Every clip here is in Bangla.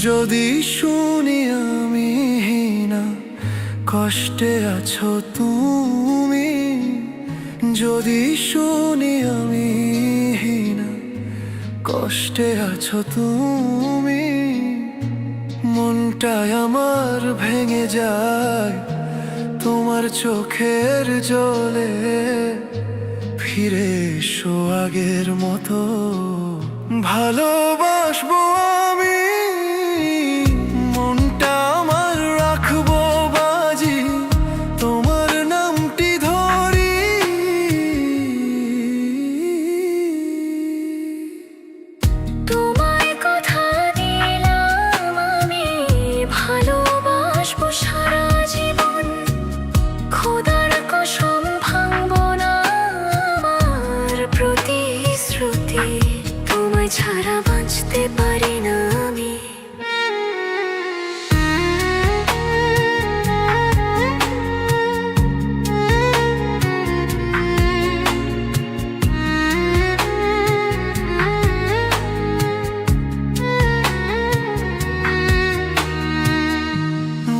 যদি শুনি আমি না কষ্টে আছো তুমি, যদি শুনি আমি না কষ্টে আছো তুমি, মনটাই আমার ভেঙে যায় তোমার চোখের জলে। ফিরে এসো আগের মতো, ভালোবাসবো আমি, মনটা আমার রাখবো বাজি, তোমার নামটি ধরি। তোমায় কথা দিলাম আমি, ভালোবাসবো সারা জীবন। খোদার কসম ভাঙবো না আমার প্রতিশ্রুতি, তোমায় ছাড়া বাঁচতে পারি না আমি।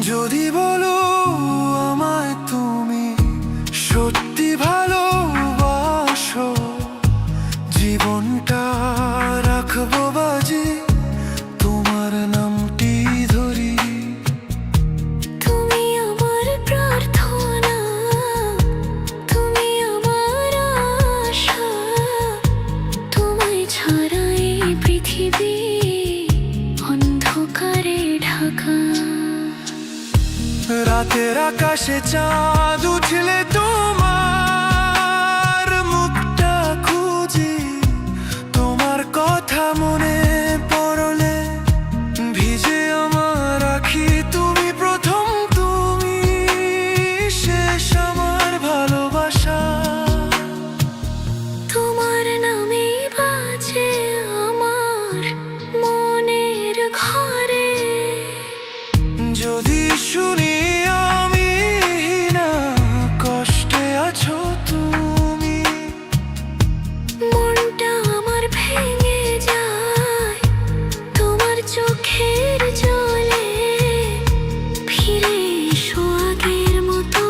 যদি বলো আমায় তুমি সত্যি ভালোবাসো, জীবনটা রাখবো বাজি, তোমার নামটি ধরি। তুমি আমার প্রার্থনা, তুমি আমার আশা, তোমায় ছাড়া এই পৃথিবী অন্ধকারে ঢাকা। রাতের আকাশে চাঁদ উঠলে তোমার মুখটা খুঁজি, তোমার কথা মনে পড়লে ভিজে আমার আখি। তুমি প্রথম, তুমি শেষ আমার ভালোবাসা। তোমার নামে বাজে আমার মনের ঘরে। যদি শুনি আমি না কষ্টে আছো তুমি, মনটা আমার ভেঙে যায় তোমার চোখের জলে। ফিরে এসো আগের মতো,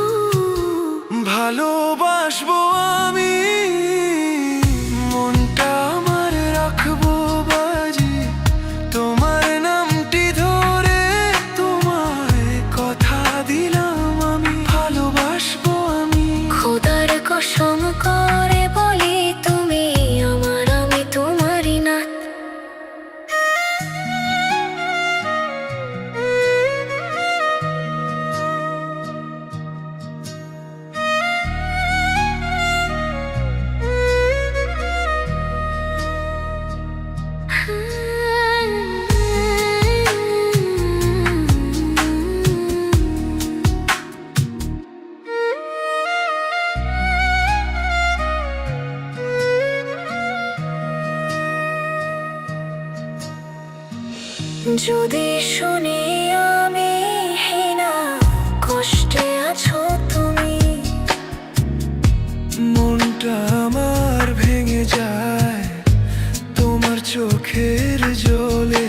ভালোবাসবো আমি, মনটা আমার রাখবো বাজি, তোমার নামটি ধরে। তোমায় কথা দিলাম আমি, ভালোবাসবো আমি। খোদার কসম করে বলি তুমি আমার, আমি তোমারই না। যদি শুনি আমি না কষ্টে আছো তুমি, মনটা আমার ভেঙে যায় তোমার চোখের জলে।